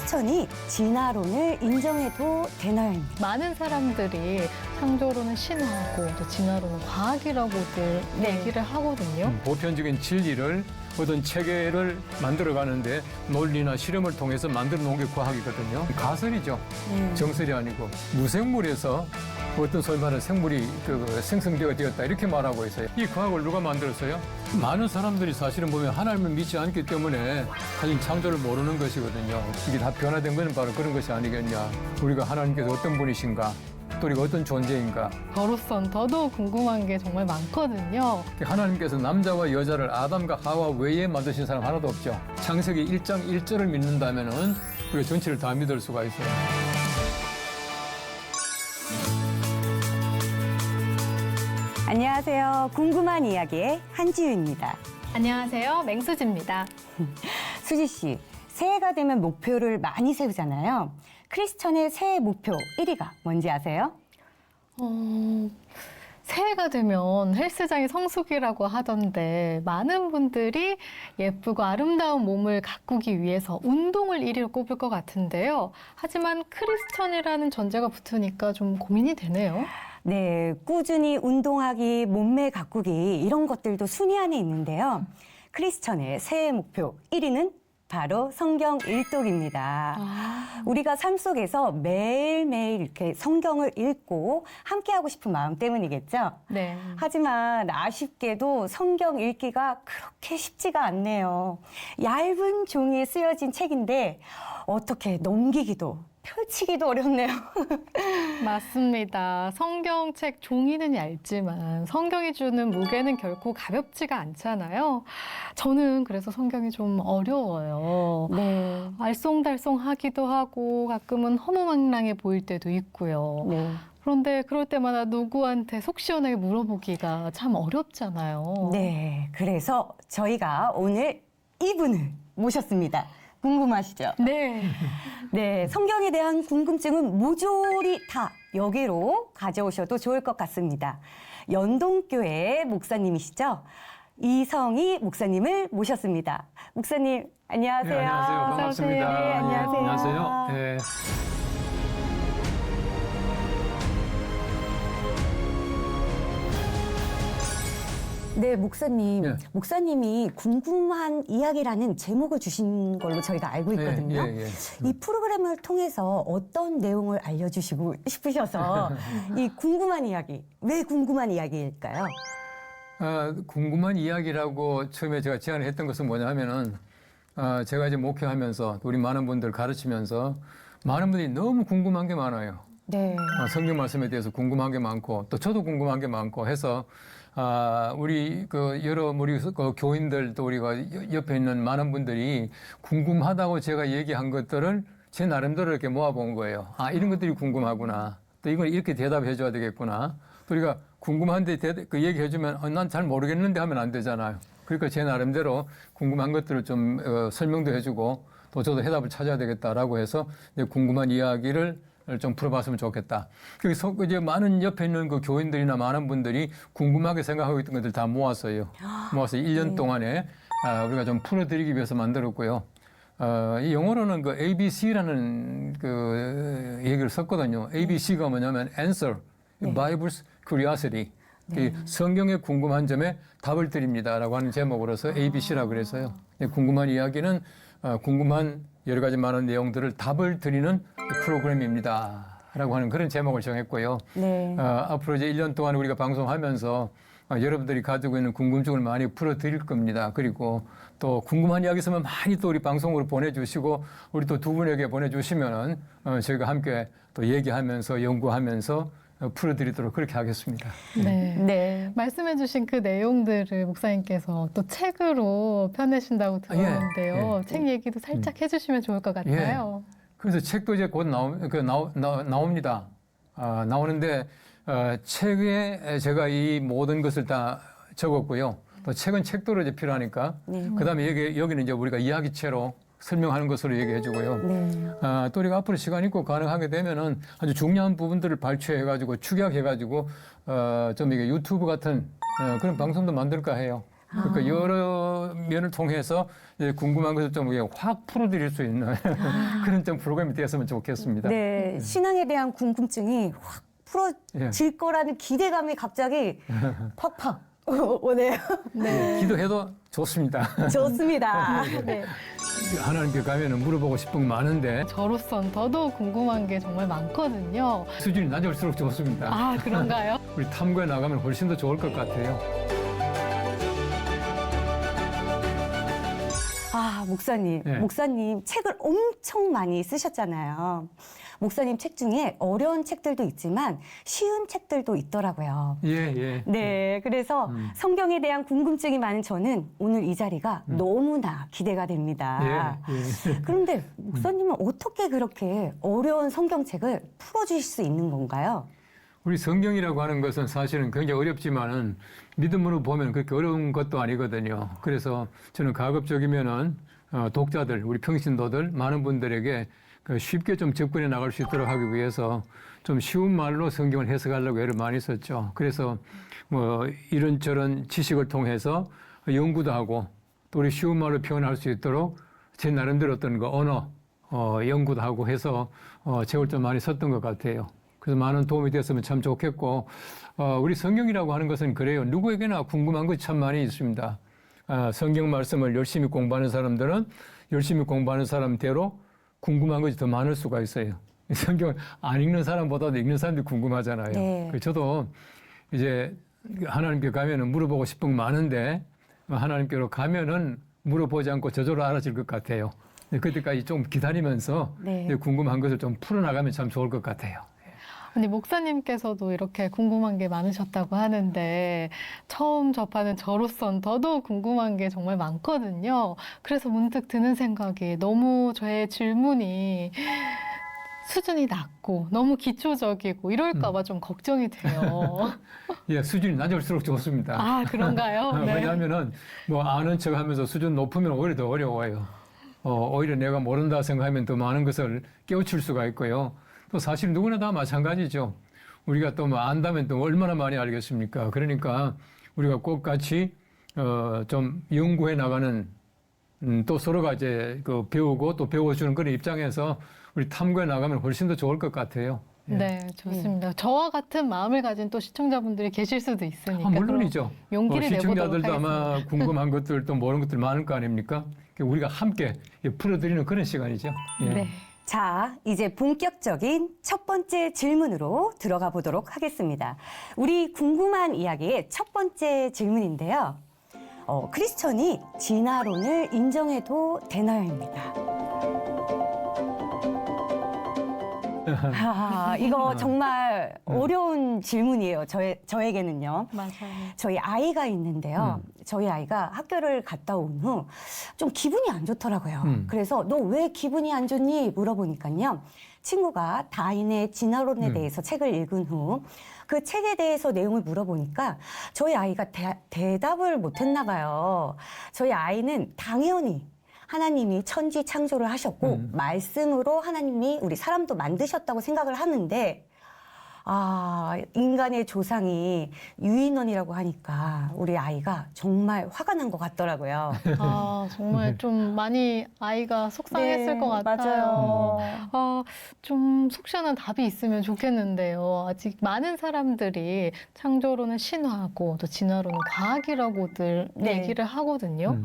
크리스천이 진화론을 인정해도 되나요? 많은 사람들이 창조론은 신화고 또 진화론은 과학이라고들 얘기를 하거든요. 보편적인 진리를 어떤 체계를 만들어 가는데 논리나 실험을 통해서 만들어 놓은 게 과학이거든요. 가설이죠. 정설이 아니고 무생물에서 어떤 설마는 생물이 생성되어 되었다 이렇게 말하고 있어요. 이 과학을 누가 만들었어요? 많은 사람들이 사실은 보면 하나님을 믿지 않기 때문에 사실 창조를 모르는 것이거든요. 이게 다 변화된 것은 바로 그런 것이 아니겠냐. 우리가 하나님께서 어떤 분이신가, 또 우리가 어떤 존재인가. 저로선 더더욱 궁금한 게 정말 많거든요. 하나님께서 남자와 여자를 아담과 하와 외에 만드신 사람 하나도 없죠. 창세기 1장 1절을 믿는다면은 우리가 전체를 다 믿을 수가 있어요. 안녕하세요. 궁금한 이야기의 한지우입니다. 안녕하세요. 맹수지입니다. 수지 씨, 새해가 되면 목표를 많이 세우잖아요. 크리스천의 새해 목표 1위가 뭔지 아세요? 새해가 되면 헬스장이 성수기라고 하던데 많은 분들이 예쁘고 아름다운 몸을 가꾸기 위해서 운동을 1위로 꼽을 것 같은데요. 하지만 크리스천이라는 전제가 붙으니까 좀 고민이 되네요. 네, 꾸준히 운동하기, 몸매 가꾸기 이런 것들도 순위 안에 있는데요. 크리스천의 새해 목표 1위는 바로 성경 일독입니다. 우리가 삶 속에서 매일매일 이렇게 성경을 읽고 함께하고 싶은 마음 때문이겠죠? 네. 하지만 아쉽게도 성경 읽기가 그렇게 쉽지가 않네요. 얇은 종이에 쓰여진 책인데 어떻게 넘기기도 펼치기도 어렵네요. 맞습니다. 성경책 종이는 얇지만 성경이 주는 무게는 결코 가볍지가 않잖아요. 저는 그래서 성경이 좀 어려워요. 네. 알쏭달쏭하기도 하고 가끔은 허무맹랑해 보일 때도 있고요. 네. 그런데 그럴 때마다 누구한테 속 시원하게 물어보기가 참 어렵잖아요. 네. 그래서 저희가 오늘 이분을 모셨습니다. 궁금하시죠? 네. 네, 성경에 대한 궁금증은 모조리 다 여기로 가져오셔도 좋을 것 같습니다. 연동교회 목사님이시죠? 이성희 목사님을 모셨습니다. 목사님, 안녕하세요. 네, 안녕하세요. 반갑습니다. 네, 안녕하세요. 안녕하세요. 네. 네, 목사님. 네. 목사님이 궁금한 이야기라는 제목을 주신 걸로 저희가 알고 있거든요. 예. 이 프로그램을 통해서 어떤 내용을 알려주시고 싶으셔서 이 궁금한 이야기, 왜 궁금한 이야기일까요? 궁금한 이야기라고 처음에 제가 제안을 했던 것은 뭐냐면은 제가 이제 목회하면서 우리 많은 분들 가르치면서 많은 분들이 너무 궁금한 게 많아요. 네. 성경 말씀에 대해서 궁금한 게 많고 또 저도 궁금한 게 많고 해서 우리 여러 우리 교인들 또 우리가 옆에 있는 많은 분들이 궁금하다고 제가 얘기한 것들을 제 나름대로 이렇게 모아본 거예요. 이런 것들이 궁금하구나. 또 이걸 이렇게 대답해 줘야 되겠구나. 또 우리가 궁금한데 그 얘기해 주면 난 잘 모르겠는데 하면 안 되잖아요. 그러니까 제 나름대로 궁금한 것들을 좀 설명도 해주고 또 저도 해답을 찾아야 되겠다라고 해서 이제 궁금한 이야기를 좀 풀어봤으면 좋겠다. 그래서 이제 많은 옆에 있는 그 교인들이나 많은 분들이 궁금하게 생각하고 있던 것들 다 모았어요. 모아서 1년 동안에 우리가 좀 풀어드리기 위해서 만들었고요. 이 영어로는 그 ABC라는 그 얘기를 썼거든요. ABC가 뭐냐면 Answer, Bible's Curiosity. 성경의 궁금한 점에 답을 드립니다라고 하는 제목으로서 ABC라고 그래서요. 궁금한 이야기는 궁금한 여러 가지 많은 내용들을 답을 드리는 프로그램입니다. 라고 하는 그런 제목을 정했고요. 네. 앞으로 이제 1년 동안 우리가 방송하면서 여러분들이 가지고 있는 궁금증을 많이 풀어드릴 겁니다. 그리고 또 궁금한 이야기 있으면 많이 또 우리 방송으로 보내주시고 우리 또 두 분에게 보내주시면은 저희가 함께 또 얘기하면서 연구하면서 풀어드리도록 그렇게 하겠습니다. 네. 네. 말씀해주신 그 내용들을 목사님께서 또 책으로 펴내신다고 들었는데요. 예. 책 얘기도 살짝 해주시면 좋을 것 같아요. 그래서 책도 이제 곧 나옵니다. 나오는데 책에 제가 이 모든 것을 다 적었고요. 또 책은 책도로 이제 필요하니까. 그다음에 여기는 이제 우리가 이야기체로 설명하는 것으로 얘기해 주고요. 네. 또 우리가 앞으로 시간 있고 가능하게 되면은 아주 중요한 부분들을 발췌해가지고 축약해가지고 좀 이게 유튜브 같은 그런 방송도 만들까 해요. 그러니까 여러 면을 통해서 이제 궁금한 것을 좀 확 풀어드릴 수 있는 그런 좀 프로그램이 되었으면 좋겠습니다. 네, 신앙에 대한 궁금증이 확 풀어질 거라는 기대감이 갑자기 팍팍 오네요. 네. 기도해도 좋습니다. 좋습니다. 네. 하나님께 가면은 물어보고 싶은 거 많은데 저로선 더더욱 궁금한 게 정말 많거든요. 수준이 낮을수록 좋습니다. 아, 그런가요? 우리 탐구에 나가면 훨씬 더 좋을 것 같아요. 아, 목사님. 네. 목사님 책을 엄청 많이 쓰셨잖아요. 목사님 책 중에 어려운 책들도 있지만 쉬운 책들도 있더라고요. 예, 예. 네, 그래서 성경에 대한 궁금증이 많은 저는 오늘 이 자리가 너무나 기대가 됩니다. 예, 예. 그런데 목사님은 어떻게 그렇게 어려운 성경책을 풀어주실 수 있는 건가요? 우리 성경이라고 하는 것은 사실은 굉장히 어렵지만은 믿음으로 보면 그렇게 어려운 것도 아니거든요. 그래서 저는 가급적이면은 독자들, 우리 평신도들, 많은 분들에게 쉽게 좀 접근해 나갈 수 있도록 하기 위해서 좀 쉬운 말로 성경을 해석하려고 애를 많이 썼죠. 그래서 뭐 이런저런 지식을 통해서 연구도 하고 또 우리 쉬운 말로 표현할 수 있도록 제 나름대로 어떤 그 언어 연구도 하고 해서 책을 좀 많이 썼던 것 같아요. 그래서 많은 도움이 됐으면 참 좋겠고 우리 성경이라고 하는 것은 그래요. 누구에게나 궁금한 것이 참 많이 있습니다. 성경 말씀을 열심히 공부하는 사람들은 열심히 공부하는 사람대로 궁금한 것이 더 많을 수가 있어요. 성경을 안 읽는 사람보다도 읽는 사람들이 궁금하잖아요. 네. 그래서 저도 이제 하나님께 가면은 물어보고 싶은 거 많은데 하나님께로 가면은 물어보지 않고 저절로 알아질 것 같아요. 그때까지 좀 기다리면서 네. 궁금한 것을 좀 풀어나가면 참 좋을 것 같아요. 아니, 목사님께서도 이렇게 궁금한 게 많으셨다고 하는데 처음 접하는 저로선 더더욱 궁금한 게 정말 많거든요. 그래서 문득 드는 생각이 너무 저의 질문이 수준이 낮고 너무 기초적이고 이럴까 봐 좀 걱정이 돼요. 예, 수준이 낮을수록 좋습니다. 아, 그런가요? 네. 왜냐하면은 뭐 아는 척 하면서 수준 높으면 오히려 더 어려워요. 오히려 내가 모른다 생각하면 더 많은 것을 깨우칠 수가 있고요. 또 사실 누구나 다 마찬가지죠. 우리가 또 뭐 안다면 또 얼마나 많이 알겠습니까? 그러니까 우리가 꼭 같이 좀 연구해 나가는 또 서로가 이제 그 배우고 또 배워주는 그런 입장에서 우리 탐구해 나가면 훨씬 더 좋을 것 같아요. 예. 네, 좋습니다. 저와 같은 마음을 가진 또 시청자분들이 계실 수도 있으니까. 물론이죠. 그럼 용기를 내보도록 시청자들도 하겠습니다. 아마 궁금한 것들 또 모르는 것들 많을 거 아닙니까? 우리가 함께 풀어드리는 그런 시간이죠. 예. 네. 자, 이제 본격적인 첫 번째 질문으로 들어가 보도록 하겠습니다. 우리 궁금한 이야기의 첫 번째 질문인데요. 크리스천이 진화론을 인정해도 되나요입니다. 이거 정말 어려운 질문이에요. 저에게는요. 맞아요. 저희 아이가 있는데요. 저희 아이가 학교를 갔다 온 후 좀 기분이 안 좋더라고요. 그래서 너 왜 기분이 안 좋니? 물어보니까요. 친구가 다윈의 진화론에 대해서 책을 읽은 후 그 책에 대해서 내용을 물어보니까 저희 아이가 대답을 못했나 봐요. 저희 아이는 당연히 하나님이 천지 창조를 하셨고 말씀으로 하나님이 우리 사람도 만드셨다고 생각을 하는데 인간의 조상이 유인원이라고 하니까 우리 아이가 정말 화가 난 것 같더라고요. 정말 좀 많이 아이가 속상했을 네, 것 같아요. 맞아요. 좀 속 시원한 답이 있으면 좋겠는데요. 아직 많은 사람들이 창조론은 신화고 또 진화론은 과학이라고들 네. 얘기를 하거든요.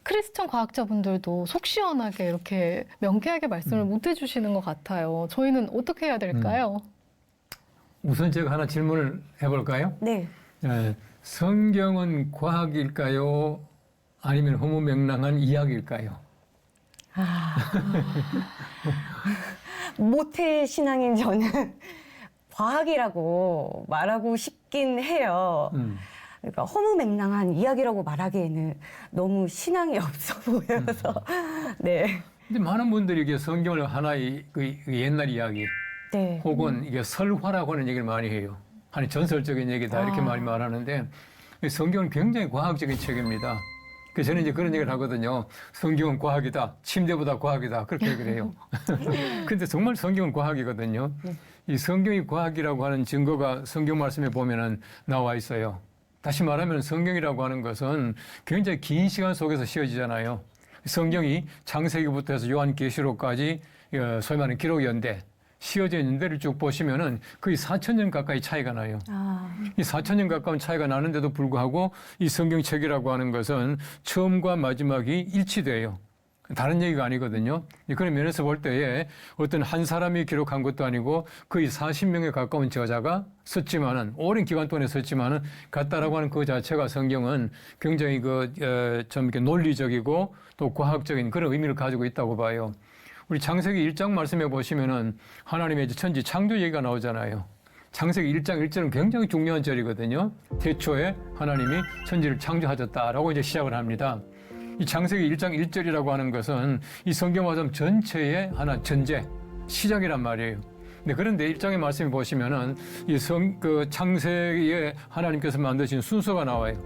크리스천 과학자분들도 속 시원하게 이렇게 명쾌하게 말씀을 못 해주시는 것 같아요. 저희는 어떻게 해야 될까요? 우선 제가 하나 질문을 해볼까요? 네. 성경은 과학일까요? 아니면 허무맹랑한 이야기일까요? 모태 신앙인 저는 과학이라고 말하고 싶긴 해요. 그러니까 허무맹랑한 이야기라고 말하기에는 너무 신앙이 없어 보여서. 네. 근데 많은 분들이 이게 성경을 하나의 그 옛날 이야기 네. 혹은 이게 설화라고 하는 얘기를 많이 해요. 아니 전설적인 얘기다 이렇게 많이 말하는데 이 성경은 굉장히 과학적인 책입니다. 그래서 저는 이제 그런 얘기를 하거든요. 성경은 과학이다. 침대보다 과학이다. 그렇게 얘기를 해요. 근데 정말 성경은 과학이거든요. 이 성경이 과학이라고 하는 증거가 성경 말씀에 보면은 나와 있어요. 다시 말하면 성경이라고 하는 것은 굉장히 긴 시간 속에서 씌워지잖아요. 성경이 창세기부터 해서 요한계시록까지 소위 말하는 기록연대, 씌워져 있는 데를 쭉 보시면은 거의 4,000년 가까이 차이가 나요. 이 4,000년 가까운 차이가 나는데도 불구하고 이 성경책이라고 하는 것은 처음과 마지막이 일치돼요. 다른 얘기가 아니거든요. 그런 면에서 볼 때에 어떤 한 사람이 기록한 것도 아니고 거의 40명에 가까운 저자가 썼지만은 오랜 기간 동안에 썼지만은 같다라고 하는 그 자체가 성경은 굉장히 좀 이렇게 논리적이고 또 과학적인 그런 의미를 가지고 있다고 봐요. 우리 창세기 1장 말씀해 보시면은 하나님의 천지 창조 얘기가 나오잖아요. 창세기 1장 1절은 굉장히 중요한 절이거든요. 태초에 하나님이 천지를 창조하셨다라고 이제 시작을 합니다. 이 창세기 1장 1절이라고 하는 것은 이 성경화점 전체의 하나 전제, 시작이란 말이에요. 그런데 1장의 말씀을 보시면은 창세기에 하나님께서 만드신 순서가 나와요.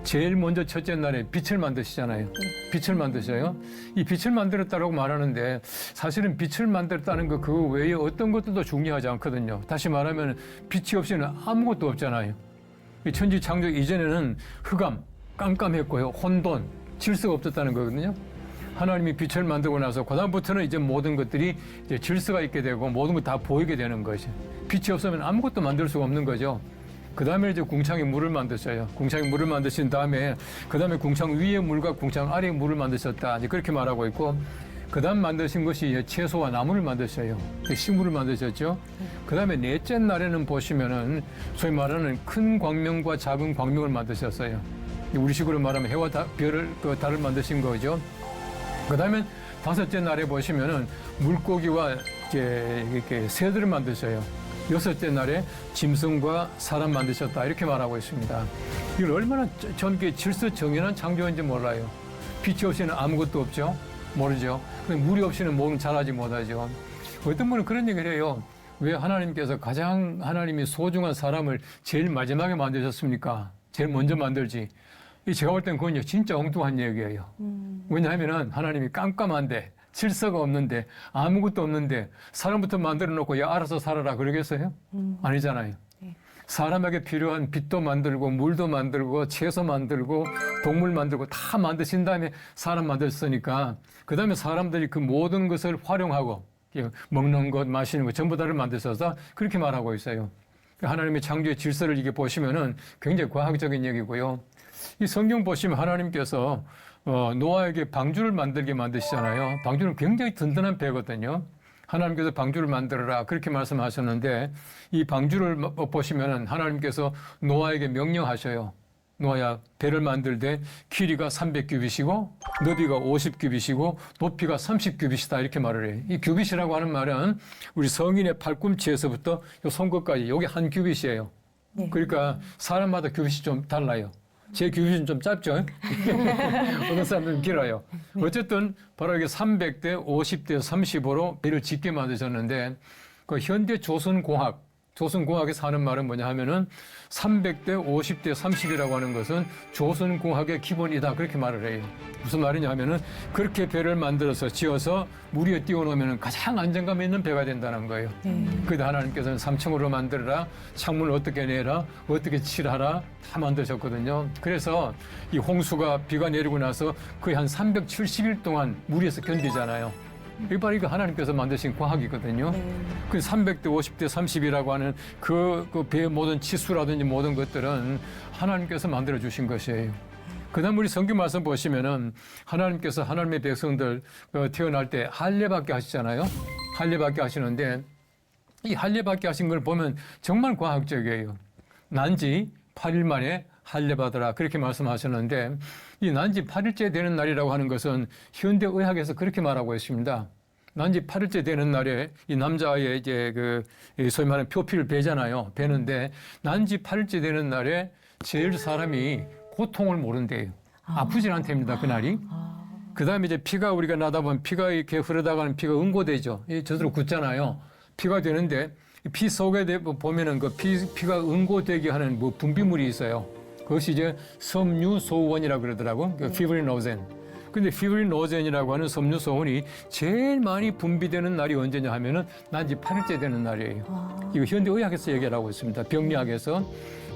제일 먼저 첫째 날에 빛을 만드시잖아요. 빛을 만드셔요. 이 빛을 만들었다라고 말하는데 사실은 빛을 만들었다는 거 그거 외에 어떤 것들도 중요하지 않거든요. 다시 말하면 빛이 없이는 아무것도 없잖아요. 이 천지 창조 이전에는 흑암, 깜깜했고요. 혼돈, 질서가 없었다는 거거든요. 하나님이 빛을 만들고 나서 그다음부터는 이제 모든 것들이 이제 질서가 있게 되고 모든 것 다 보이게 되는 것이. 빛이 없으면 아무것도 만들 수가 없는 거죠. 그 다음에 이제 궁창에 물을 만드셔요. 궁창에 물을 만드신 다음에 그 다음에 궁창 위에 물과 궁창 아래에 물을 만드셨다. 이제 그렇게 말하고 있고 그 다음 만드신 것이 채소와 나무를 만드셔요. 식물을 만드셨죠. 그 다음에 넷째 날에는 보시면은 소위 말하는 큰 광명과 작은 광명을 만드셨어요. 우리식으로 말하면 해와 별을 달을 만드신 거죠. 그 다음에 다섯째 날에 보시면은 물고기와 이제 이렇게 새들을 만드셔요. 여섯째 날에 짐승과 사람 만드셨다 이렇게 말하고 있습니다. 이걸 얼마나 좀 질서 정연한 창조인지 몰라요. 빛이 없이는 아무것도 없죠. 모르죠. 물이 없이는 뭐는 자라지 못하죠. 어떤 분은 그런 얘기를 해요. 왜 하나님께서 가장 하나님이 소중한 사람을 제일 마지막에 만드셨습니까? 제일 먼저 만들지. 제가 볼 땐 그건 진짜 엉뚱한 얘기예요. 왜냐하면 하나님이 깜깜한데 질서가 없는데 아무것도 없는데 사람부터 만들어 놓고 야 알아서 살아라 그러겠어요? 아니잖아요. 사람에게 필요한 빛도 만들고 물도 만들고 채소 만들고 동물 만들고 다 만드신 다음에 사람 만들었으니까 그 다음에 사람들이 그 모든 것을 활용하고 먹는 것 마시는 것 전부 다를 만드셔서 그렇게 말하고 있어요. 하나님의 창조의 질서를 이게 보시면은 굉장히 과학적인 얘기고요. 이 성경 보시면 하나님께서 노아에게 방주를 만들게 만드시잖아요. 방주는 굉장히 든든한 배거든요. 하나님께서 방주를 만들어라 그렇게 말씀하셨는데 이 방주를 보시면은 하나님께서 노아에게 명령하셔요. 노아야 배를 만들 때 길이가 300규빗이고 너비가 50규빗이고 높이가 30규빗이다 이렇게 말을 해요. 이 규빗이라고 하는 말은 우리 성인의 팔꿈치에서부터 요 손끝까지 이게 한 규빗이에요. 그러니까 사람마다 규빗이 좀 달라요. 제 규빗은 좀 짧죠? 어느 사람들은 길어요. 어쨌든 바로 이게 300대 50대 35로 배를 짓게 만드셨는데 그 현대 조선공학에서 하는 말은 뭐냐 하면은 300대 50대 30이라고 하는 것은 조선공학의 기본이다 그렇게 말을 해요. 무슨 말이냐 하면은 그렇게 배를 만들어서 지어서 물 위에 띄워놓으면 가장 안정감 있는 배가 된다는 거예요. 그래도 하나님께서는 3층으로 만들어라, 창문을 어떻게 내라, 어떻게 칠하라 다 만드셨거든요. 그래서 이 홍수가 비가 내리고 나서 거의 한 370일 동안 물 위에서 견디잖아요. 이게 바로 이거 하나님께서 만드신 과학이거든요. 그 300대 50대 30이라고 하는 그 배의 모든 치수라든지 모든 것들은 하나님께서 만들어 주신 것이에요. 그다음 우리 성경 말씀 보시면은 하나님께서 하나님의 백성들 태어날 때 할례받게 하시잖아요. 할례받게 하시는데 이 할례받게 하신 걸 보면 정말 과학적이에요. 난지 8일 만에 할례받으라 그렇게 말씀하셨는데 이 난지 8일째 되는 날이라고 하는 것은 현대 의학에서 그렇게 말하고 있습니다. 난지 8일째 되는 날에 이 남자의 이제 소위 말하는 표피를 베잖아요. 베는데 난지 8일째 되는 날에 제일 사람이 고통을 모른대요. 아프질 않답니다. 그날이. 그 다음에 이제 피가 우리가 나다 보면 피가 이렇게 흐르다가는 피가 응고되죠. 저절로 굳잖아요. 피가 되는데 피 속에 보면은 그 피가 응고되게 하는 뭐 분비물이 있어요. 그것이 이제 섬유소원이라고 그러더라고. 피브리노젠. 근데 피브리노젠이라고 하는 섬유소원이 제일 많이 분비되는 날이 언제냐 하면은 난지 8일째 되는 날이에요. 이거 현대의학에서 얘기를 하고 있습니다. 병리학에서.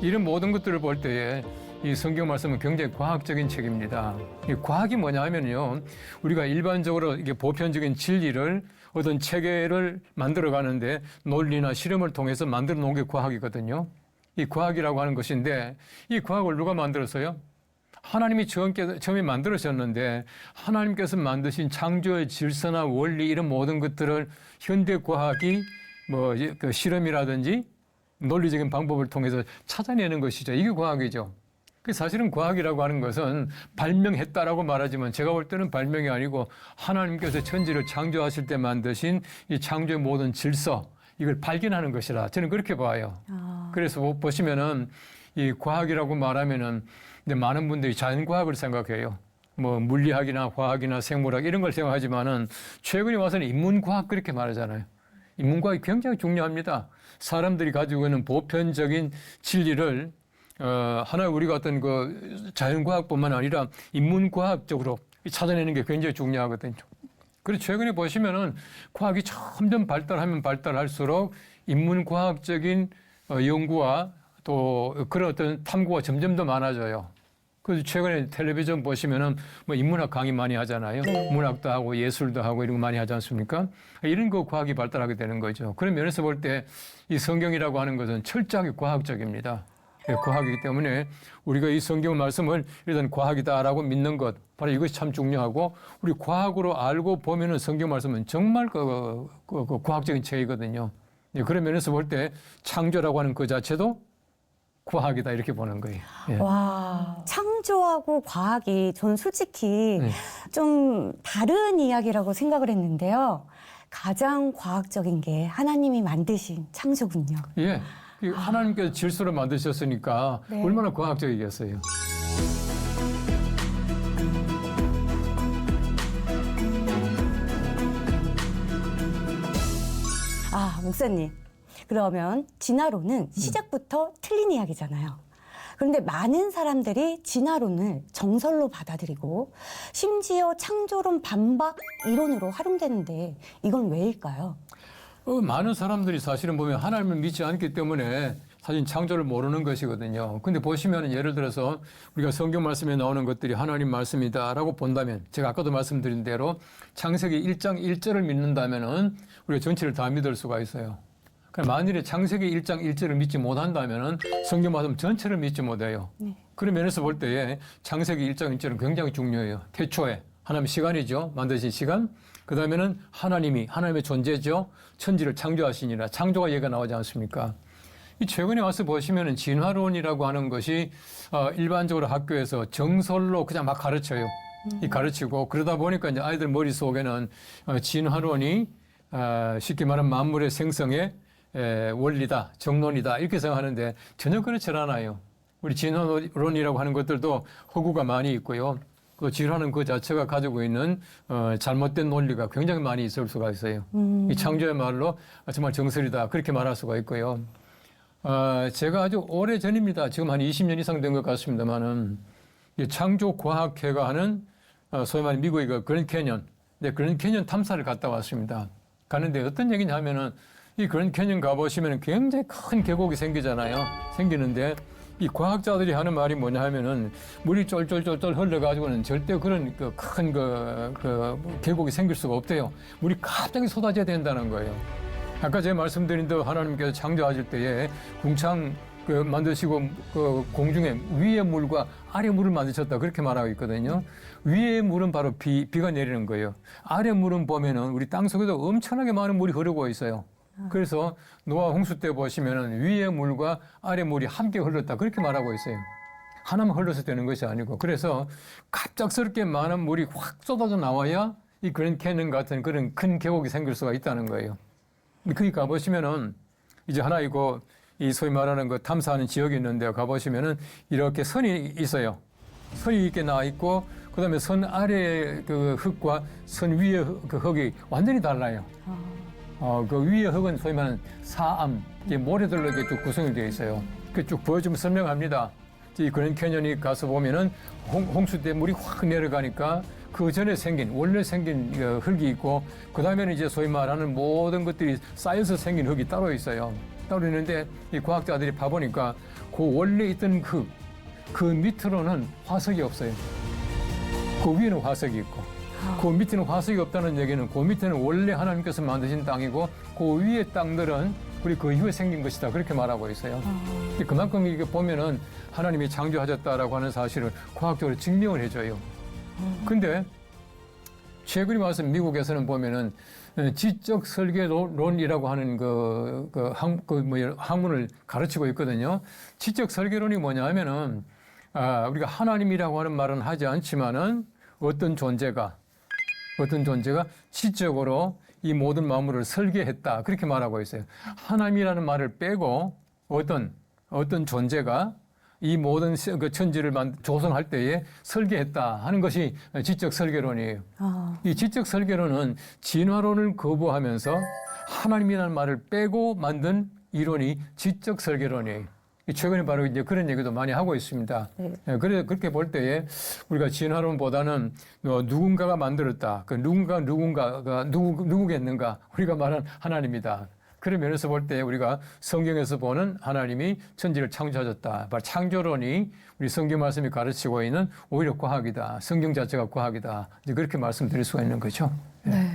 이런 모든 것들을 볼 때에 이 성경 말씀은 굉장히 과학적인 책입니다. 이 과학이 뭐냐 하면요. 우리가 일반적으로 이게 보편적인 진리를 어떤 체계를 만들어 가는데 논리나 실험을 통해서 만들어 놓은 게 과학이거든요. 이 과학이라고 하는 것인데 이 과학을 누가 만들었어요? 하나님이 처음에 만들으셨는데 하나님께서 만드신 창조의 질서나 원리 이런 모든 것들을 현대 과학이 그 실험이라든지 논리적인 방법을 통해서 찾아내는 것이죠. 이게 과학이죠. 사실은 과학이라고 하는 것은 발명했다라고 말하지만 제가 볼 때는 발명이 아니고 하나님께서 천지를 창조하실 때 만드신 이 창조의 모든 질서 이걸 발견하는 것이라 저는 그렇게 봐요. 그래서 보시면은 이 과학이라고 말하면은 근데 많은 분들이 자연과학을 생각해요. 뭐 물리학이나 화학이나 생물학 이런 걸 생각하지만은 최근에 와서는 인문과학 그렇게 말하잖아요. 인문과학이 굉장히 중요합니다. 사람들이 가지고 있는 보편적인 진리를 하나 우리가 어떤 그 자연과학뿐만 아니라 인문과학적으로 찾아내는 게 굉장히 중요하거든요. 그래서 최근에 보시면은 과학이 점점 발달하면 발달할수록 인문과학적인 연구와 또 그런 어떤 탐구가 점점 더 많아져요. 그래서 최근에 텔레비전 보시면은 뭐 인문학 강의 많이 하잖아요. 문학도 하고 예술도 하고 이런 거 많이 하지 않습니까? 이런 거 과학이 발달하게 되는 거죠. 그런 면에서 볼 때 이 성경이라고 하는 것은 철저하게 과학적입니다. 과학이기 때문에 우리가 이 성경 말씀을 일단 과학이다라고 믿는 것, 바로 이것이 참 중요하고 우리 과학으로 알고 보면은 성경 말씀은 정말 그 과학적인 책이거든요. 그런 면에서 볼 때 창조라고 하는 그 자체도 과학이다 이렇게 보는 거예요. 예. 와, 창조하고 과학이 전 솔직히 좀 다른 이야기라고 생각을 했는데요. 가장 과학적인 게 하나님이 만드신 창조군요. 예. 하나님께서 질서를 만드셨으니까 네. 얼마나 과학적이겠어요. 목사님. 그러면 진화론은 시작부터 틀린 이야기잖아요. 그런데 많은 사람들이 진화론을 정설로 받아들이고 심지어 창조론 반박 이론으로 활용되는데 이건 왜일까요? 많은 사람들이 사실은 보면 하나님을 믿지 않기 때문에 사실 창조를 모르는 것이거든요. 근데 보시면 예를 들어서 우리가 성경 말씀에 나오는 것들이 하나님 말씀이다라고 본다면 제가 아까도 말씀드린 대로 창세기 1장 1절을 믿는다면은 우리가 전체를 다 믿을 수가 있어요. 만일에 창세기 1장 1절을 믿지 못한다면은 성경 말씀 전체를 믿지 못해요. 그런 면에서 볼 때에 창세기 1장 1절은 굉장히 중요해요. 태초에 하나님의 시간이죠. 만드신 시간. 그 다음에는 하나님의 존재죠. 천지를 창조하시니라. 창조가 얘기가 나오지 않습니까? 이 최근에 와서 보시면은 진화론이라고 하는 것이 일반적으로 학교에서 정설로 그냥 막 가르쳐요. 가르치고 그러다 보니까 이제 아이들 머릿속에는 진화론이 쉽게 말하면 만물의 생성의 원리다, 정론이다 이렇게 생각하는데 전혀 그렇지 않아요. 우리 진화론이라고 하는 것들도 허구가 많이 있고요. 그 진화는 그 자체가 가지고 있는 잘못된 논리가 굉장히 많이 있을 수가 있어요. 이 창조의말로 정말 정설이다 그렇게 말할 수가 있고요. 제가 아주 오래 전입니다. 지금 한 20년 이상 된 것 같습니다만은 창조과학회가 하는 소위 말하는 미국의 그 그랜드 캐년, 그랜드 캐년 탐사를 갔다 왔습니다. 가는데 어떤 얘기냐 하면은 이 그랜드 캐년 가보시면 굉장히 큰 계곡이 생기잖아요. 생기는데 이 과학자들이 하는 말이 뭐냐 하면은 물이 쫄쫄쫄쫄 흘러가지고는 절대 그런 큰 계곡이 생길 수가 없대요. 물이 갑자기 쏟아져야 된다는 거예요. 아까 제가 말씀드린 대로 하나님께서 창조하실 때에 궁창 만드시고 공중에 위의 물과 아래 물을 만드셨다 그렇게 말하고 있거든요. 위의 물은 바로 비가 내리는 거예요. 아래 물은 보면은 우리 땅 속에도 엄청나게 많은 물이 흐르고 있어요. 그래서 노아 홍수 때 보시면은 위의 물과 아래 물이 함께 흘렀다 그렇게 말하고 있어요. 하나만 흘러서 되는 것이 아니고 그래서 갑작스럽게 많은 물이 확 쏟아져 나와야 이 그랜드 캐년 같은 그런 큰 계곡이 생길 수가 있다는 거예요. 거기 가보시면은 이제 하나 이거 이 소위 말하는 그 탐사하는 지역이 있는데 가보시면은 이렇게 선이 있어요. 선이 이렇게 나와 있고 그다음에 선 아래 그 흙과 선 위의 그 흙이 완전히 달라요. 그 위의 흙은 소위 말하는 사암, 모래들로 이렇게 쭉 구성이 되어 있어요. 그 쭉 보여주면 설명합니다. 이 그랜드 캐년이 가서 보면은 홍수 때 물이 확 내려가니까 그 전에 원래 생긴 흙이 있고 그 다음에는 이제 소위 말하는 모든 것들이 쌓여서 생긴 흙이 따로 있어요. 따로 있는데 이 과학자들이 봐보니까 그 원래 있던 그 밑으로는 화석이 없어요. 그 위에는 화석이 있고, 그 밑에는 화석이 없다는 얘기는 그 밑에는 원래 하나님께서 만드신 땅이고, 그 위에 땅들은 우리 그 이후에 생긴 것이다. 그렇게 말하고 있어요. 그만큼 이게 보면은 하나님이 창조하셨다라고 하는 사실을 과학적으로 증명을 해줘요. 근데 최근에 와서 미국에서는 보면은 지적 설계론이라고 하는 학문을 가르치고 있거든요. 지적 설계론이 뭐냐 하면은, 우리가 하나님이라고 하는 말은 하지 않지만은 어떤 존재가 지적으로 이 모든 만물을 설계했다. 그렇게 말하고 있어요. 하나님이라는 말을 빼고 어떤 존재가 이 모든 그 천지를 조성할 때에 설계했다 하는 것이 지적 설계론이에요. 이 지적 설계론은 진화론을 거부하면서 하나님이라는 말을 빼고 만든 이론이 지적 설계론이에요. 최근에 바로 이제 그런 얘기도 많이 하고 있습니다. 그래서 그렇게 볼 때에 우리가 진화론보다는 누군가가 만들었다. 그 누군가가 누구겠는가? 우리가 말하는 하나님이다. 그런 면에서 볼 때 우리가 성경에서 보는 하나님이 천지를 창조하셨다. 바로 창조론이 우리 성경 말씀이 가르치고 있는 오히려 과학이다. 성경 자체가 과학이다. 이제 그렇게 말씀드릴 수가 있는 거죠. 네.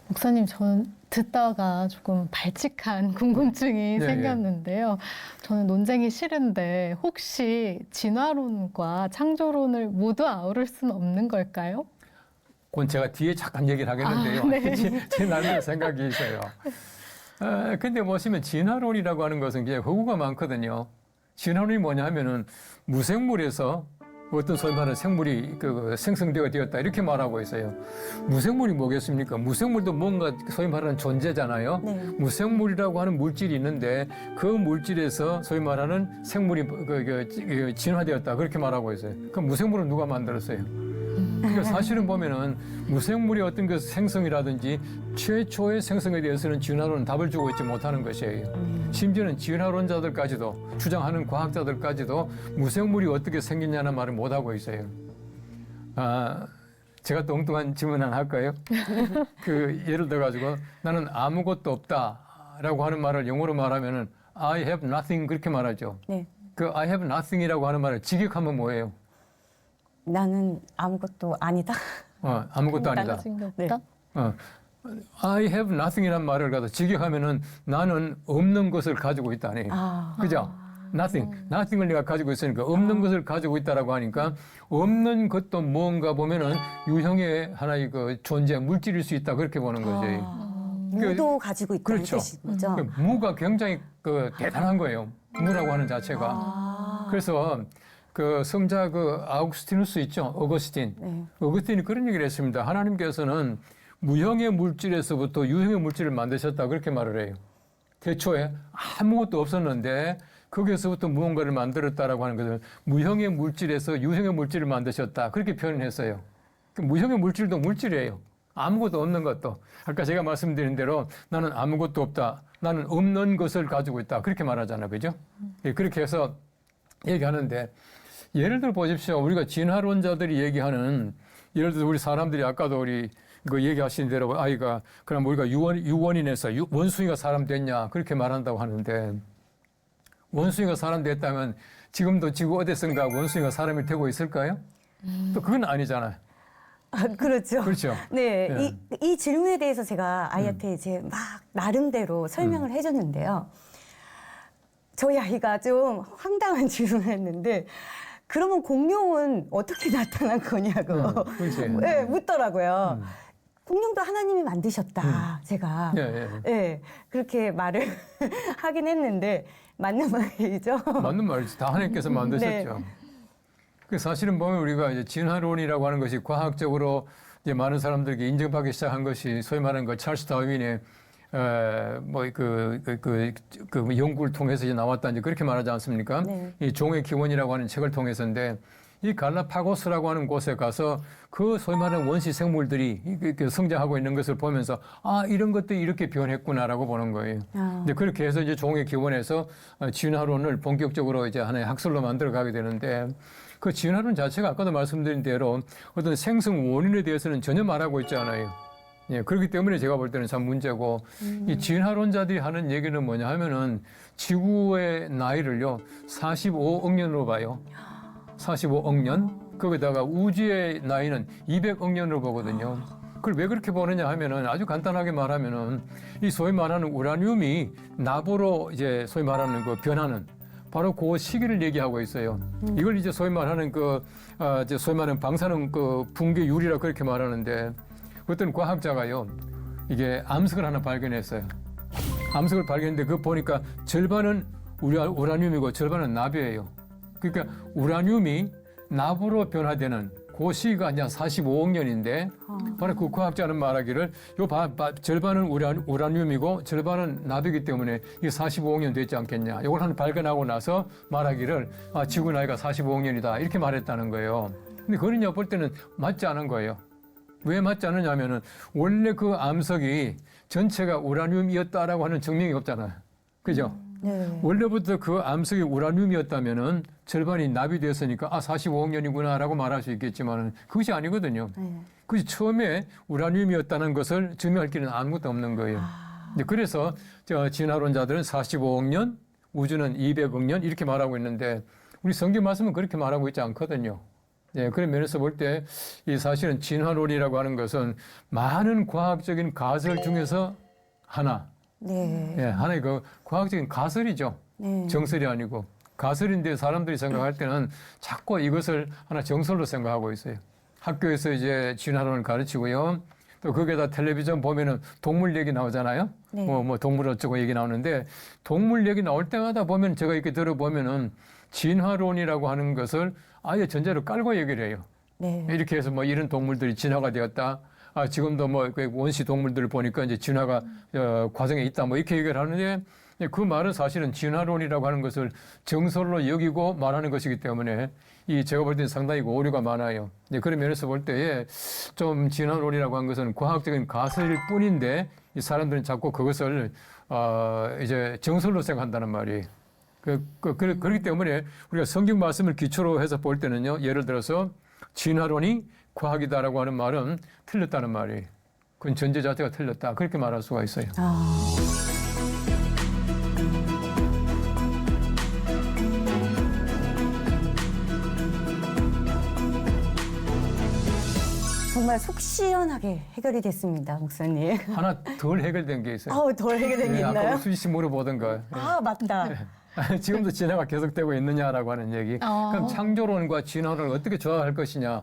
목사님, 저는 듣다가 조금 발칙한 궁금증이 네, 생겼는데요. 저는 논쟁이 싫은데 혹시 진화론과 창조론을 모두 아우를 수는 없는 걸까요? 그건 제가 뒤에 잠깐 얘기를 하겠는데요. 네. 제 나름의 생각이 있어요. 근데 보시면 진화론이라고 하는 것은 이제 허구가 많거든요. 진화론이 뭐냐 하면은 무생물에서 어떤 소위 말하는 생물이 생성되어 되었다 이렇게 말하고 있어요. 무생물이 뭐겠습니까? 무생물도 뭔가 소위 말하는 존재잖아요. 네. 무생물이라고 하는 물질이 있는데 그 물질에서 소위 말하는 생물이 진화되었다 그렇게 말하고 있어요. 그럼 무생물은 누가 만들었어요? 그러니까 사실은 보면은 무생물의 어떤 그 생성이라든지 최초의 생성에 대해서는 진화론은 답을 주고 있지 못하는 것이에요. 심지어는 진화론자들까지도 주장하는 과학자들까지도 무생물이 어떻게 생겼냐는 말을 못 하고 있어요. 제가 또 엉뚱한 질문 하나 할까요? 예를 들어 가지고 나는 아무것도 없다라고 하는 말을 영어로 말하면은 I have nothing 그렇게 말하죠. 네. 그 I have nothing이라고 하는 말을 직역하면 뭐예요? 나는 아무것도 아니다. 아무것도 아니다. 달라진 게 네. 없다? I have nothing이라는 말을 갖다 직역하면은 나는 없는 것을 가지고 있다 아니에요. 그죠? nothing을 내가 가지고 있으니까 없는 것을 가지고 있다라고 하니까 없는 것도 뭔가 보면은 유형의 하나의 그 존재 물질일 수 있다 그렇게 보는 거죠. 무도 가지고 있다는 그렇죠. 뜻인 거죠. 무가 굉장히 대단한 거예요. 무라고 하는 자체가. 그래서 성자 아우구스티누스 있죠? 어거스틴. 네. 어거스틴이 그런 얘기를 했습니다. 하나님께서는 무형의 물질에서부터 유형의 물질을 만드셨다 그렇게 말을 해요. 태초에 아무것도 없었는데 거기에서부터 무언가를 만들었다라고 하는 것을 무형의 물질에서 유형의 물질을 만드셨다 그렇게 표현했어요. 무형의 물질도 물질이에요. 아무것도 없는 것도. 아까 제가 말씀드린 대로 나는 아무것도 없다. 나는 없는 것을 가지고 있다. 그렇게 말하잖아요. 그죠? 그렇게 해서 얘기하는데 예를 들어 보십시오. 우리가 진화론자들이 얘기하는 예를 들어 우리 사람들이 아까도 우리 얘기하신 대로 아이가 그럼 우리가 유원인에서 원숭이가 사람 됐냐 그렇게 말한다고 하는데 원숭이가 사람 됐다면 지금도 지구 어디선가 원숭이가 사람이 되고 있을까요? 또 그건 아니잖아요. 그렇죠. 그렇죠. 네, 예. 이 질문에 대해서 제가 아이한테 이제 막 나름대로 설명을 해줬는데요. 저희 아이가 좀 황당한 질문을 했는데, 그러면 공룡은 어떻게 나타난 거냐고 그렇지. 네, 묻더라고요. 공룡도 하나님이 만드셨다, 제가. 예, 그렇게 말을 하긴 했는데, 맞는 말이죠. 맞는 말이지. 다 하나님께서 만드셨죠. 네. 그 사실은 보면 우리가 이제 진화론이라고 하는 것이 과학적으로 이제 많은 사람들에게 인정받기 시작한 것이 소위 말하는 그 찰스 다윈의 연구를 통해서 이제 나왔다 이제 그렇게 말하지 않습니까? 네. 이 종의 기원이라고 하는 책을 통해서인데 이 갈라파고스라고 하는 곳에 가서 그 소위 말하는 원시 생물들이 성장하고 있는 것을 보면서 이런 것들이 이렇게 변했구나라고 보는 거예요. 이제 그렇게 해서 이제 종의 기원에서 진화론을 본격적으로 이제 하나의 학설로 만들어 가게 되는데 그 진화론 자체가 아까도 말씀드린 대로 어떤 생성 원인에 대해서는 전혀 말하고 있지 않아요. 예, 그렇기 때문에 제가 볼 때는 참 문제고 이 진화론자들이 하는 얘기는 뭐냐 하면은 지구의 나이를요 45억 년으로 봐요. 45억 년. 거기다가 우주의 나이는 200억 년으로 보거든요. 그걸 왜 그렇게 보느냐 하면은 아주 간단하게 말하면은 이 소위 말하는 우라늄이 나보로 이제 소위 말하는 그 변하는 바로 그 시기를 얘기하고 있어요. 이걸 이제 소위 말하는 이제 소위 말하는 방사능 그 붕괴율이라 그렇게 말하는데 어떤 과학자가요 이게 암석을 하나 발견했어요. 암석을 발견했는데 그거 보니까 절반은 우라늄이고 절반은 나비예요. 그러니까 우라늄이 나보로 변화되는 그 시기가 이제 45억 년인데 바로 그 과학자는 말하기를 절반은 우라늄이고 절반은 나비이기 때문에 이게 45억 년 됐지 않겠냐. 이걸 하나 발견하고 나서 말하기를 지구 나이가 45억 년이다 이렇게 말했다는 거예요. 근데 그거는요 볼 때는 맞지 않은 거예요. 왜 맞지 않느냐면은 원래 그 암석이 전체가 우라늄이었다라고 하는 증명이 없잖아요. 그죠? 네. 원래부터 그 암석이 우라늄이었다면은 절반이 납이 됐으니까 45억 년이구나라고 말할 수 있겠지만은 그것이 아니거든요. 네. 그것이 처음에 우라늄이었다는 것을 증명할 길은 아무것도 없는 거예요. 이제 그래서 진화론자들은 45억 년, 우주는 200억 년 이렇게 말하고 있는데 우리 성경 말씀은 그렇게 말하고 있지 않거든요. 예, 그런 면에서 볼 때 이 사실은 진화론이라고 하는 것은 많은 과학적인 가설 중에서 하나. 네. 예, 하나의 그 과학적인 가설이죠. 네. 정설이 아니고 가설인데 사람들이 생각할 때는 자꾸 이것을 하나 정설로 생각하고 있어요. 학교에서 이제 진화론을 가르치고요. 또 거기에다 텔레비전 보면은 동물 얘기 나오잖아요. 네. 뭐 동물 어쩌고 얘기 나오는데 동물 얘기 나올 때마다 보면 제가 이렇게 들어보면은 진화론이라고 하는 것을 아예 전제로 깔고 얘기를 해요. 네. 이렇게 해서 뭐 이런 동물들이 진화가 되었다. 지금도 뭐 원시 동물들을 보니까 이제 진화가 과정에 있다. 뭐 이렇게 얘기를 하는데 그 말은 사실은 진화론이라고 하는 것을 정설로 여기고 말하는 것이기 때문에 이 제가 볼 때는 상당히 오류가 많아요. 그런 면에서 볼 때에 좀 진화론이라고 하는 것은 과학적인 가설일 뿐인데 이 사람들은 자꾸 그것을 이제 정설로 생각한다는 말이에요. 그렇기 때문에 우리가 성경 말씀을 기초로 해서 볼 때는요, 예를 들어서 진화론이 과학이다라고 하는 말은 틀렸다는 말이에요. 그건 전제 자체가 틀렸다. 그렇게 말할 수가 있어요. 정말 속 시원하게 해결이 됐습니다, 목사님. 하나 덜 해결된 게 있어요. 덜 해결된 게 아까 있나요? 수지 씨 물어보던 거. 맞다. 지금도 진화가 계속되고 있느냐라고 하는 얘기. 그럼 창조론과 진화론을 어떻게 조합할 것이냐.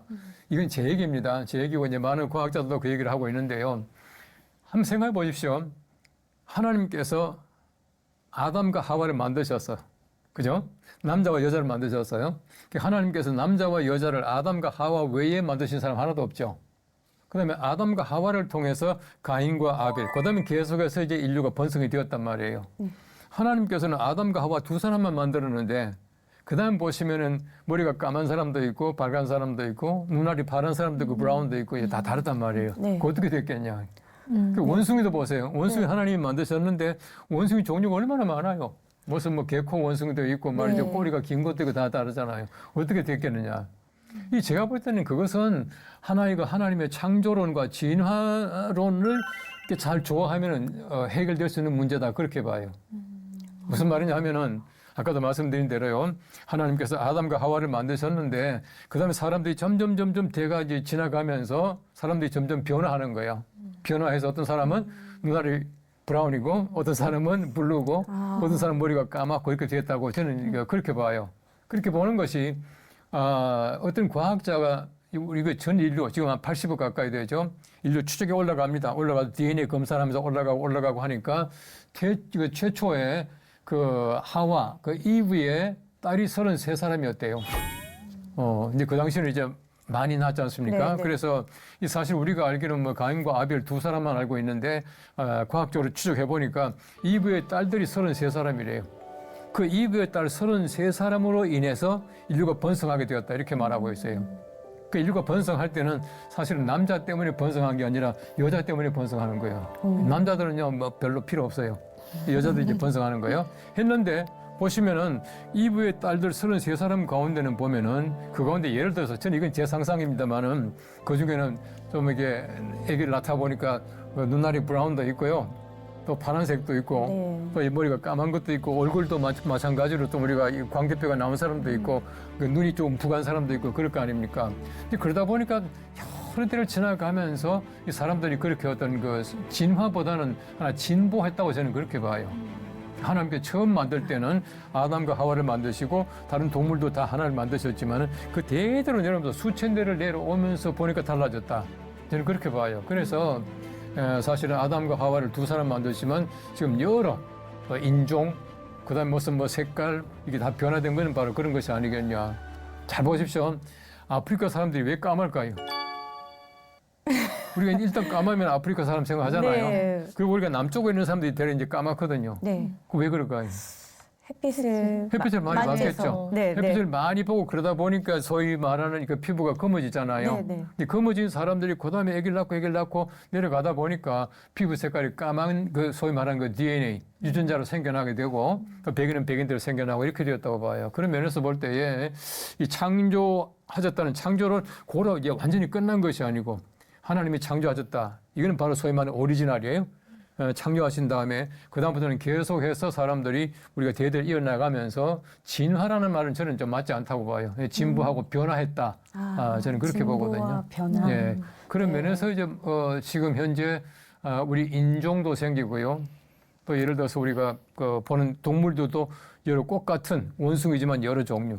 이건 제 얘기입니다. 제 얘기고 이제 많은 과학자들도 그 얘기를 하고 있는데요. 한번 생각해 보십시오. 하나님께서 아담과 하와를 만드셨어. 그죠? 남자와 여자를 만드셨어요. 하나님께서 남자와 여자를 아담과 하와 외에 만드신 사람 하나도 없죠. 그 다음에 아담과 하와를 통해서 가인과 아벨, 그 다음에 계속해서 이제 인류가 번성이 되었단 말이에요. 하나님께서는 아담과 하와 두 사람만 만들었는데, 그 다음 보시면은 머리가 까만 사람도 있고, 빨간 사람도 있고, 눈알이 파란 사람도 있고, 브라운도 있고, 이게 다 다르단 말이에요. 네. 그 어떻게 됐겠냐. 그 원숭이도 보세요. 원숭이 하나님이 만드셨는데, 원숭이 종류가 얼마나 많아요. 무슨 뭐 개코 원숭이도 있고 말이죠. 네. 꼬리가 긴 것도 있고 다 다르잖아요. 어떻게 됐겠느냐. 이 제가 볼 때는 그것은 하나님의 창조론과 진화론을 이렇게 잘 조화하면 해결될 수 있는 문제다. 그렇게 봐요. 무슨 말이냐 하면은 아까도 말씀드린 대로요. 하나님께서 아담과 하와를 만드셨는데 그다음에 사람들이 점점 대가 이제 지나가면서 사람들이 점점 변화하는 거예요. 변화해서 어떤 사람은 눈알이 브라운이고 어떤 사람은 블루고 어떤 사람은 머리가 까맣고 이렇게 됐다고 저는 그렇게 봐요. 그렇게 보는 것이 어떤 과학자가 우리 전 인류 지금 한 80억 가까이 되죠. 인류 추적에 올라갑니다. 올라가서 DNA 검사하면서 올라가고 하니까 최초에 그 하와 그 이브의 딸이 33사람이었대요. 이제 그 당시에는 이제 많이 낳지 않습니까? 네. 그래서 이 사실 우리가 알기로는 뭐 가인과 아벨 두 사람만 알고 있는데 과학적으로 추적해 보니까 이브의 딸들이 33사람이래요. 그 이브의 딸 33사람으로 인해서 인류가 번성하게 되었다 이렇게 말하고 있어요. 그 인류가 번성할 때는 사실은 남자 때문에 번성한 게 아니라 여자 때문에 번성하는 거예요. 남자들은요 뭐 별로 필요 없어요. 여자들이 이제 번성하는 거예요. 했는데 보시면은 이브의 딸들 33사람 가운데는 보면은 그 가운데 예를 들어서 저는 이건 제 상상입니다만은 그 중에는 좀 이게 애기를 낳다 보니까 눈알이 브라운도 있고요. 또 파란색도 있고 네. 또 이 머리가 까만 것도 있고 얼굴도 마찬가지로 또 우리가 이 광대뼈가 나온 사람도 있고 그 눈이 좀 부간 사람도 있고 그럴 거 아닙니까? 근데 그러다 보니까 여러 대를 지나가면서 이 사람들이 그렇게 어떤 그 진화보다는 하나 진보했다고 저는 그렇게 봐요. 하나님께 처음 만들 때는 아담과 하와를 만드시고 다른 동물도 다 하나를 만드셨지만 그 대대로 내려오면서 수천 대를 내려오면서 보니까 달라졌다. 저는 그렇게 봐요. 그래서 사실은 아담과 하와를 두 사람 만드시면 지금 여러 인종, 그다음에 무슨 뭐 색깔 이게 다 변화된 거는 바로 그런 것이 아니겠냐. 잘 보십시오. 아프리카 사람들이 왜 까말까요? 우리가 일단 까마면 아프리카 사람 생각하잖아요. 네. 그리고 우리가 남쪽에 있는 사람들이 대략 이제 까맣거든요. 네. 그 왜 그럴까요? 햇빛을 많이 받겠죠. 네, 햇빛을 많이 보고 그러다 보니까 소위 말하는 그 피부가 검어지잖아요. 네, 네. 근데 검어진 사람들이 그다음에 아기를 낳고 내려가다 보니까 피부 색깔이 까만 그 소위 말하는 그 DNA 유전자로 생겨나게 되고 또 백인은 백인대로 생겨나고 이렇게 되었다고 봐요. 그런 면에서 볼 때에 이 창조하셨다는 창조를 고려 이게 완전히 끝난 것이 아니고 하나님이 창조하셨다. 이거는 바로 소위 말하는 오리지널이에요. 창조하신 다음에 그다음부터는 계속해서 사람들이 우리가 대대로 이어나가면서 진화라는 말은 저는 좀 맞지 않다고 봐요. 진보하고 변화했다. 저는 그렇게 진보와 보거든요. 변화. 예. 그런 면에서 이제 지금 현재 우리 인종도 생기고요. 또 예를 들어서 우리가 보는 동물들도 여러 꽃 같은 원숭이지만 여러 종류.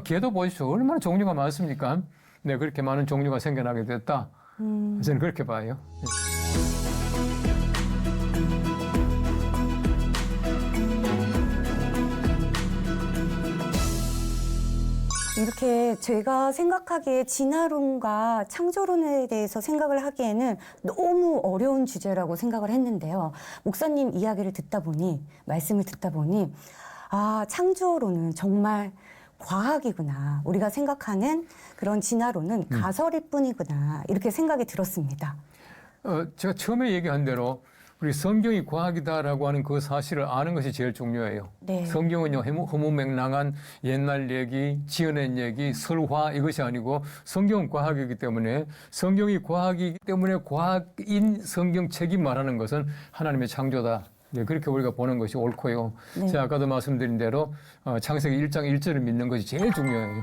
개도 보십시오. 얼마나 종류가 많습니까? 네, 그렇게 많은 종류가 생겨나게 됐다. 저는 그렇게 봐요. 이렇게 제가 생각하기에 진화론과 창조론에 대해서 생각을 하기에는 너무 어려운 주제라고 생각을 했는데요. 목사님 이야기를 듣다 보니, 말씀을 듣다 보니, 창조론은 정말 과학이구나. 우리가 생각하는 그런 진화론은 가설일 뿐이구나. 이렇게 생각이 들었습니다. 제가 처음에 얘기한 대로 우리 성경이 과학이다라고 하는 그 사실을 아는 것이 제일 중요해요. 네. 성경은요, 허무맹랑한 옛날 얘기, 지어낸 얘기, 설화 이것이 아니고 성경은 과학이기 때문에 성경이 과학이기 때문에 과학인 성경책이 말하는 것은 하나님의 창조다. 네, 그렇게 우리가 보는 것이 옳고요. 네. 제가 아까도 말씀드린 대로 창세기 1장 1절을 믿는 것이 제일 중요해요.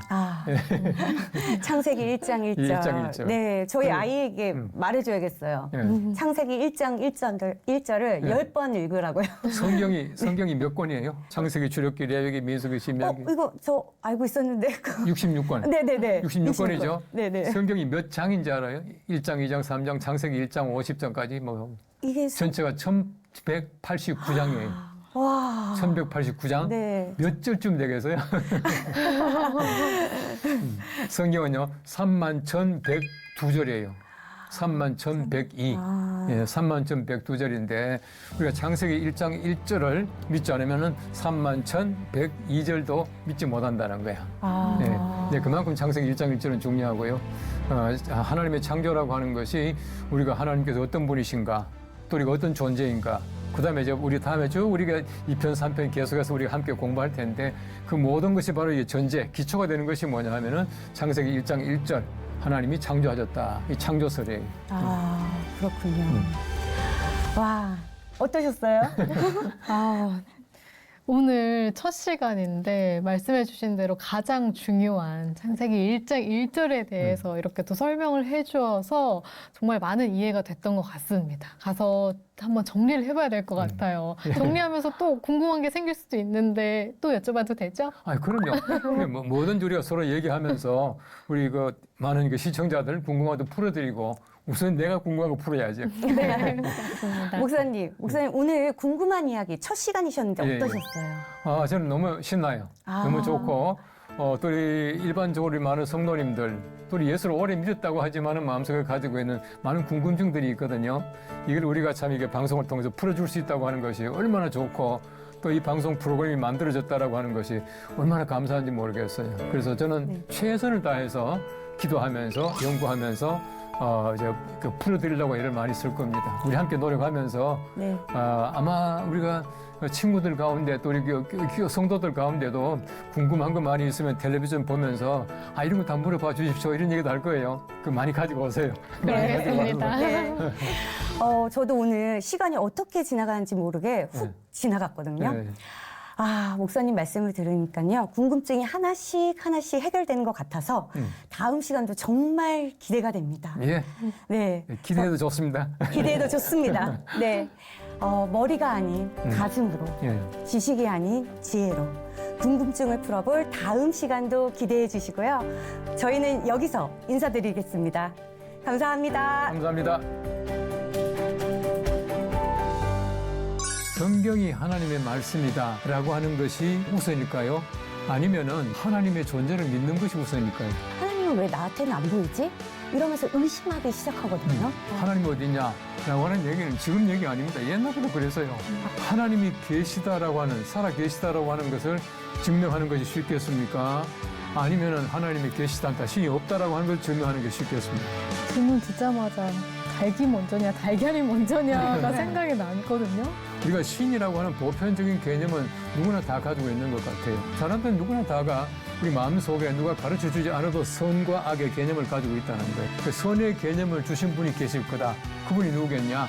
창세기 1장 1절. 1장 1절. 네, 저희 아이에게 말해줘야겠어요. 창세기 1장 1절을 10번 읽으라고요. 성경이 몇 권이에요? 창세기, 출애굽기, 레위기, 민수기, 신명기. 이거 저 알고 있었는데. 66권. 네네네. 66권이죠. 네네. 성경이 몇 장인지 알아요? 1장, 2장, 3장, 창세기 1장 50장까지 뭐 이게 전체가 1189장이에요. 와. 1189장? 네. 몇 절쯤 되겠어요? 성경은요, 31,102절이에요. 31,102. 예, 31,102절인데, 우리가 창세기 1장 1절을 믿지 않으면은 31,102절도 믿지 못한다는 거야. 네, 그만큼 창세기 1장 1절은 중요하고요. 하나님의 창조라고 하는 것이 우리가 하나님께서 어떤 분이신가, 또 우리가 어떤 존재인가, 그 다음에 이제 우리 다음에 쭉 우리가 2편, 3편 계속해서 우리가 함께 공부할 텐데 그 모든 것이 바로 이 전제, 기초가 되는 것이 뭐냐 하면은 창세기 1장 1절 하나님이 창조하셨다. 이 창조설이에요. 그렇군요. 와, 어떠셨어요? 오늘 첫 시간인데 말씀해 주신 대로 가장 중요한 창세기 1장 1절에 대해서 이렇게 또 설명을 해 주어서 정말 많은 이해가 됐던 것 같습니다. 가서 한번 정리를 해봐야 될 것 같아요. 정리하면서 또 궁금한 게 생길 수도 있는데 또 여쭤봐도 되죠? 그럼요. 뭐든지 우리가 서로 얘기하면서 우리 그 많은 그 시청자들 궁금한 것도 풀어드리고 우선 내가 궁금한 거 풀어야죠. 네. 알겠습니다. 목사님 오늘 궁금한 이야기 첫 시간이셨는데 예, 예. 어떠셨어요? 저는 너무 신나요. 너무 좋고 또 우리 일반적으로 많은 성도님들 또 우리 예수를 오래 믿었다고 하지만은 마음속에 가지고 있는 많은 궁금증들이 있거든요. 이걸 우리가 참 이게 방송을 통해서 풀어줄 수 있다고 하는 것이 얼마나 좋고 또 이 방송 프로그램이 만들어졌다라고 하는 것이 얼마나 감사한지 모르겠어요. 그래서 저는 최선을 다해서 기도하면서 연구하면서 풀어드리려고 애를 많이 쓸 겁니다. 우리 함께 노력하면서 네. 아마 우리가 친구들 가운데 또 우리 성도들 가운데도 궁금한 거 많이 있으면 텔레비전 보면서 이런 거 다 물어봐 주십시오 이런 얘기도 할 거예요. 그 많이 가지고 오세요. 네, 알겠습니다. 네. 저도 오늘 시간이 어떻게 지나가는지 모르게 훅 네. 지나갔거든요. 네. 목사님 말씀을 들으니까요. 궁금증이 하나씩 해결되는 것 같아서 다음 시간도 정말 기대가 됩니다. 예, 네. 기대해도 좋습니다. 기대도 좋습니다. 네. 머리가 아닌 가슴으로, 예. 지식이 아닌 지혜로 궁금증을 풀어볼 다음 시간도 기대해 주시고요. 저희는 여기서 인사드리겠습니다. 감사합니다. 감사합니다. 성경이 하나님의 말씀이다라고 하는 것이 우선일까요? 아니면은 하나님의 존재를 믿는 것이 우선일까요? 하나님은 왜 나한테는 안 보이지? 이러면서 의심하기 시작하거든요. 하나님 어디냐라고 하는 얘기는 지금 얘기 아닙니다. 옛날부터 그래서요. 하나님이 계시다라고 하는, 살아 계시다라고 하는 것을 증명하는 것이 쉽겠습니까? 아니면은 하나님이 계시다 않다, 신이 없다라고 하는 걸 증명하는 게 쉽겠습니까? 질문 듣자마자 닭이 먼저냐 달걀이 먼저냐가 네. 생각이 나거든요. 우리가 신이라고 하는 보편적인 개념은 누구나 다 가지고 있는 것 같아요. 사람들은 누구나 다가 우리 마음속에 누가 가르쳐주지 않아도 선과 악의 개념을 가지고 있다는 거예요. 그 선의 개념을 주신 분이 계실 거다. 그분이 누구겠냐?